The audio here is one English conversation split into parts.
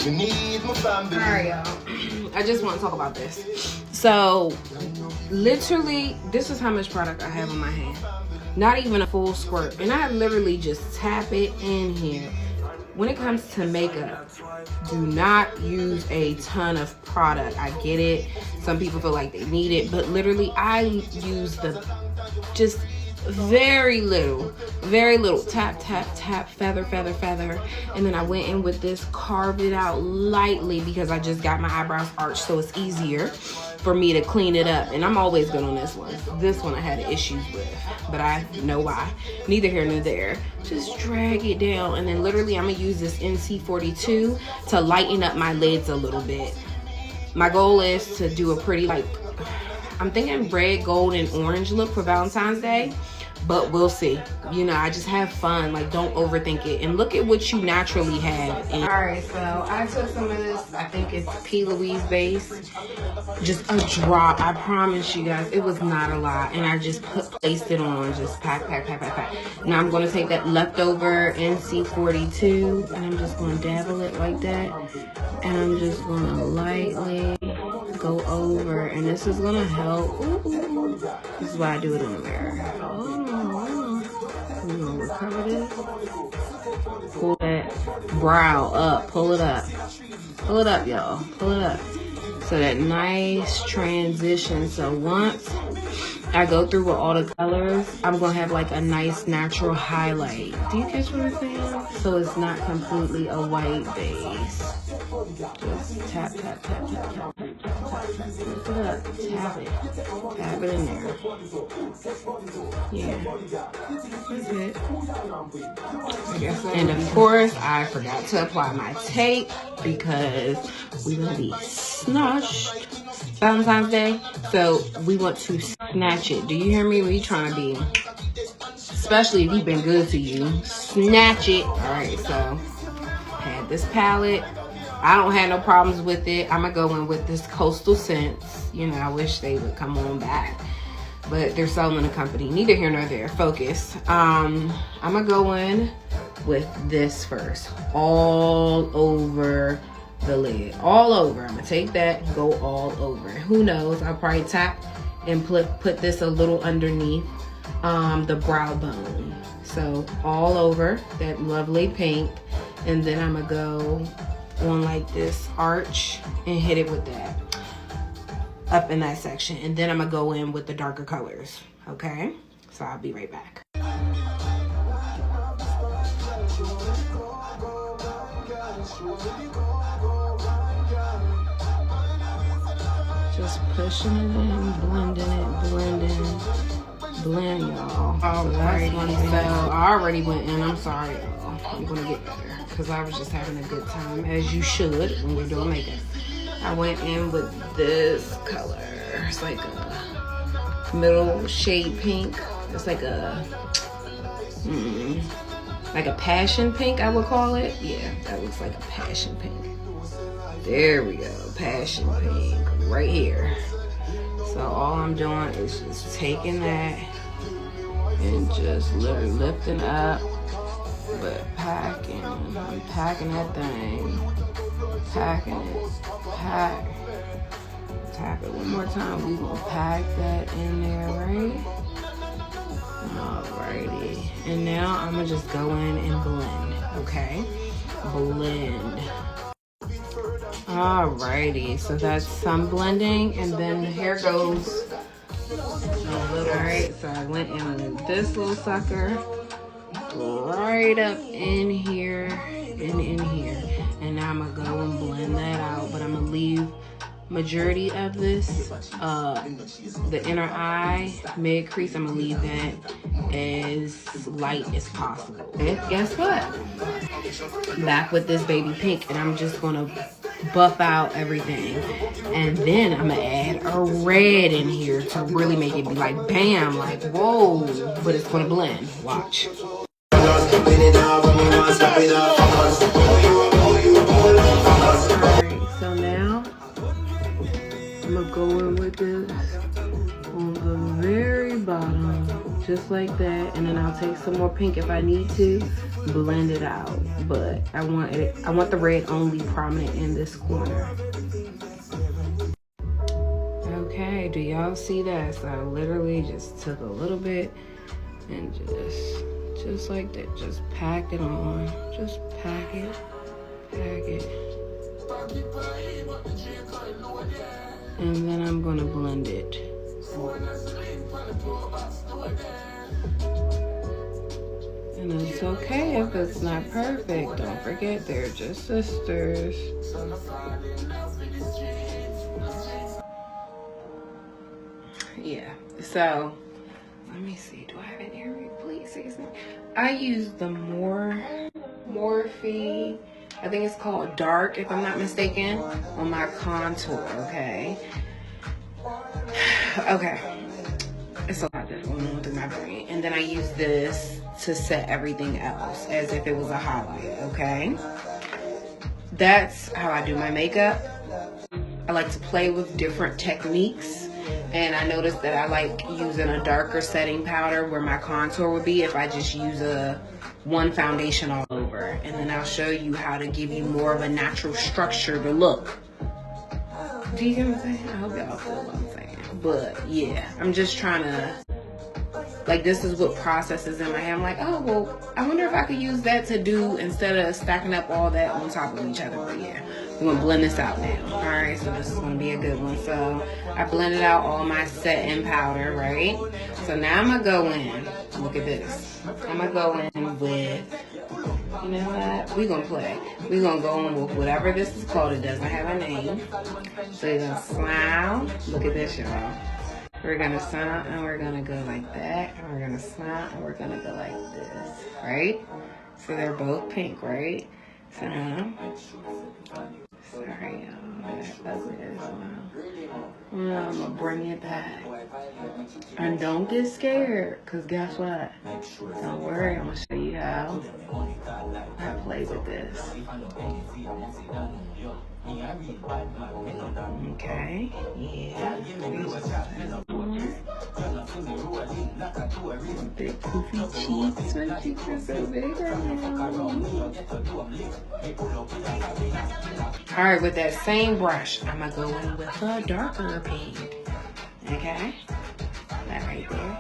Alright, y'all. I just want to talk about this. So, literally, this is how much product I have on my hand. Not even a full squirt. And I literally just tap it in here. When it comes to makeup, do not use a ton of product. I get it. Some people feel like they need it. But literally, I use the just very little. Tap, tap, tap, feather, feather, feather. And then I went in with this, carved it out lightly because I just got my eyebrows arched, so it's easier for me to clean it up. And I'm always good on this one. This one I had issues with, but I know why. Neither here nor there. Just drag it down, and then literally I'm gonna use this NC42 to lighten up my lids a little bit. My goal is to do a pretty, like, I'm thinking red, gold, and orange look for Valentine's Day. But we'll see. You know, I just have fun. Like, don't overthink it. And look at what you naturally have. Alright, so I took some of this. I think it's P. Louise base. Just a drop. I promise you guys, it was not a lot. And I just placed it on. Just pack, pack, pack, pack, pack. Now I'm going to take that leftover NC42. And I'm just going to dabble it like that. And I'm just going to lightly go over. And this is going to help. Ooh. This is why I do it in the mirror. We're gonna recover this. Pull that brow up. Pull it up. Pull it up, y'all. Pull it up. So that nice transition. So once I go through with all the colors, I'm gonna have like a nice natural highlight. Do you catch what I'm saying? So it's not completely a white base. Just tap, tap, tap, tap, tap, tap, tap, tap. Lift it up. Tap it. Tap it in there. Yeah. That's it. And of course, I forgot to apply my tape because we're gonna be snatched Valentine's Day. So we want to snatch it. Do you hear me? We trying to be, especially if you've been good to you, snatch it. All right, so had this palette. I don't have no problems with it. I'm gonna go in with this Coastal Scents. You know, I wish they would come on back, but they're selling a company. Neither here nor there. Focus. I'm gonna go in with this first, all over the lid, all over. I'm gonna take that, go all over. Who knows? I'll probably tap and put this a little underneath the brow bone. So all over that lovely pink, and then I'm gonna go on like this arch and hit it with that up in that section, and then I'm gonna go in with the darker colors. Okay, so I'll be right back. Just pushing it in, blending it, blend, y'all. Alrighty, so I already went in. I'm sorry, y'all. I'm gonna get better because I was just having a good time, as you should when you're doing makeup. I went in with this color. It's like a middle shade pink. It's like a passion pink, I would call it. Yeah, that looks like a passion pink. There we go, passion pink right here. So all I'm doing is just taking that and just literally lifting up, but packing. I'm packing that thing, packing it, pack. Tap it one more time. We gonna pack that in there, right? Alrighty. And now I'm gonna just go in and blend, okay? Blend. Alrighty, so that's some blending, and then here goes alright, so I went in with this little sucker right up in here and in here. And now I'm gonna go and blend that out, but I'm gonna leave majority of this, the inner eye, mid crease, I'm gonna leave that as light as possible. And guess what? Back with this baby pink, and I'm just gonna buff out everything. And then I'm gonna add a red in here to really make it be like bam, like whoa, but it's gonna blend. Watch. So now I'm gonna go in with this on the very bottom, just like that, and then I'll take some more pink if I need to blend it out, but I want the red only prominent in this corner. Okay, do y'all see that? So I literally just took a little bit and just like that, just pack it on. Just pack it. And then I'm gonna blend it. And it's okay if it's not perfect. Don't forget, they're just sisters. Yeah, so let me see. Do I have an area? Please say something. I use the Morphe, I think it's called Dark, if I'm not mistaken, on my contour, okay? Okay. It's a lot that's going on through my brain. And then I use this to set everything else as if it was a highlight, okay? That's how I do my makeup. I like to play with different techniques. And I noticed that I like using a darker setting powder where my contour would be if I just use one foundation all over. And then I'll show you how to give you more of a natural structure to look. Do you get what I'm saying? I hope y'all feel what I'm saying. But yeah, I'm just trying to, like, this is what processes in my head. I'm like, oh, well, I wonder if I could use that to do instead of stacking up all that on top of each other. But yeah, we're gonna blend this out now. All right, so this is gonna be a good one. So I blended out all my set-in powder, right? So now I'm gonna go in, look at this. I'm gonna go in with, you know what? We're gonna play. We're gonna go in with whatever this is called. It doesn't have a name. So you're gonna smile. Look at this, y'all. We're gonna smile and we're gonna go like that. And we're gonna smile and we're gonna go like this, right? So they're both pink, right? So now, sorry, y'all. That's ugly as well. I'm gonna bring it back. And don't get scared, because guess what? Don't worry, I'm gonna show you how I play with this. Okay, yeah. Big poofy cheeks. My cheeks are so big right now. Alright, with that same brush, I'm gonna go in with a darker pink. Okay? That right there.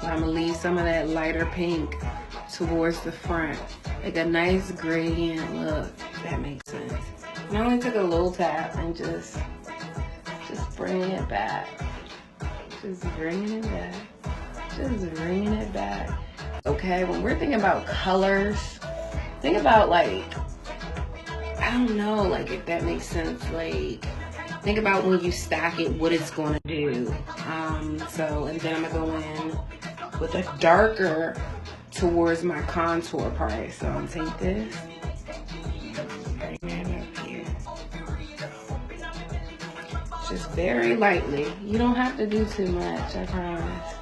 I'm gonna leave some of that lighter pink towards the front, like a nice gradient look, if that makes sense. And I only took a little tap and just bringing it back. Just bringing it back. Just bringing it back. Okay, when we're thinking about colors, think about, like, I don't know, like, if that makes sense, like, think about when you stack it, what it's gonna do. So, and then I'm gonna go in with a darker towards my contour part. So I'm gonna take this, bring that up here. Just very lightly. You don't have to do too much, I promise.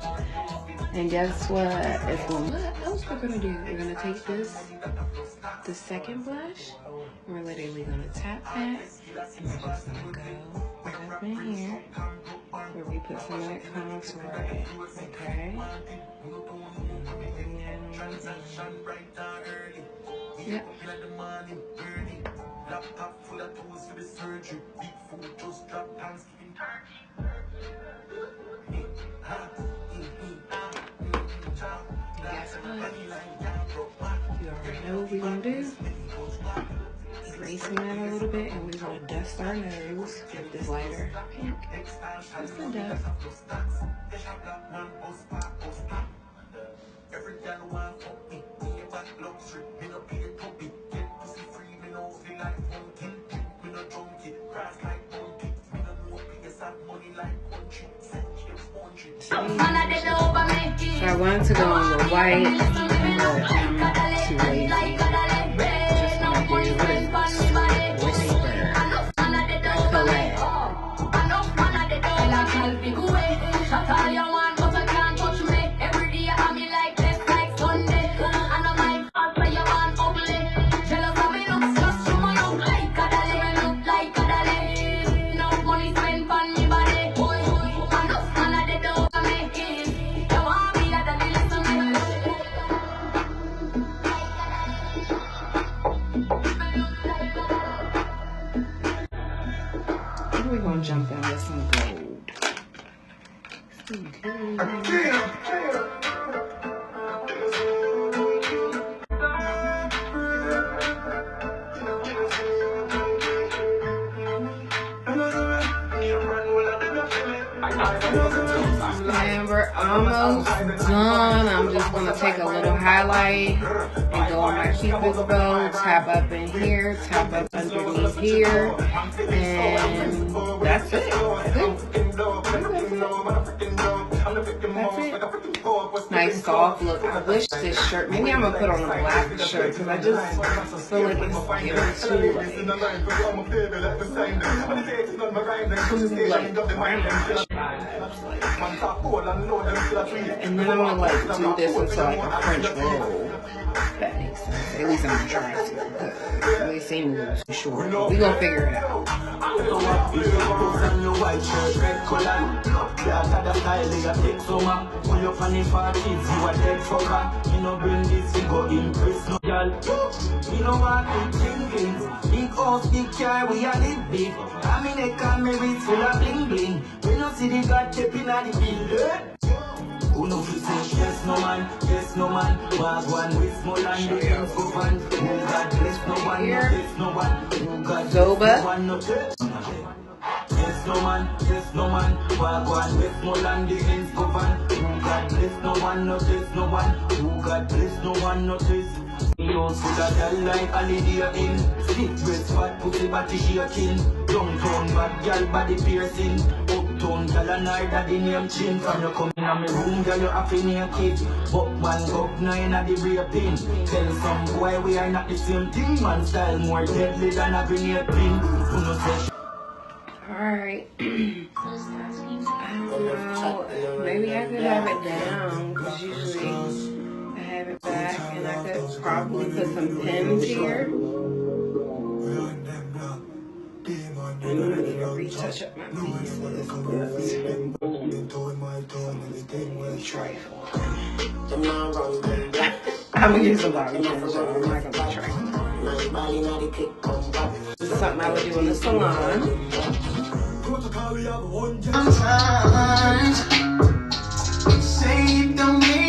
And guess what? What else we're gonna do? We're gonna take this, the second blush, and we're literally gonna tap that, and we're just gonna go right up in here, where we put some of that contour in, okay? Yep. Guess what? You already know what we're gonna do. Erasing that a little bit, and we're gonna dust our nose with this lighter pink. Just the dust. So I wanted to go on with white, but I'm too lazy. Just gonna do whisper collab. jump in with some gold. And we're almost done. I'm just gonna take a little highlight and go on my Cupid's bow, tap up in here, tap up underneath here, and that's it. That's it. Nice soft look. I wish this shirt, maybe I'm gonna put on a black shirt because I just feel like it's giving too like and then I'm gonna like do this into like a French roll. That makes sense. At least I'm gonna try to. They seem a little too short. We gonna figure it out. Who knows who says yes no man, was one with small and the hands go van. Who God bless no one, yes no one, who God bless no one, no yes no man, was one with small and the hands go van. Who God bless no one, no yes no one, who God bless no one, no yes. You also got that like Lydia in stiff breast, fat pussy, body shaking. Downtown bad girl, body piercing. Uptown girl and her daddy name change. From you come in my room, girl, you happy naked. But man, go nine at the raping. Tell some boy we are not the same thing. Man style more deadly than a grenade pin. Alright. I don't know. Maybe I could have it down because usually I have it back, and I could probably put some pins here. I'm gonna need to retouch up my pieces. I'm gonna use a lot of pins, so I'm not gonna try. This is something I would do in the salon. Sometimes say it don't mean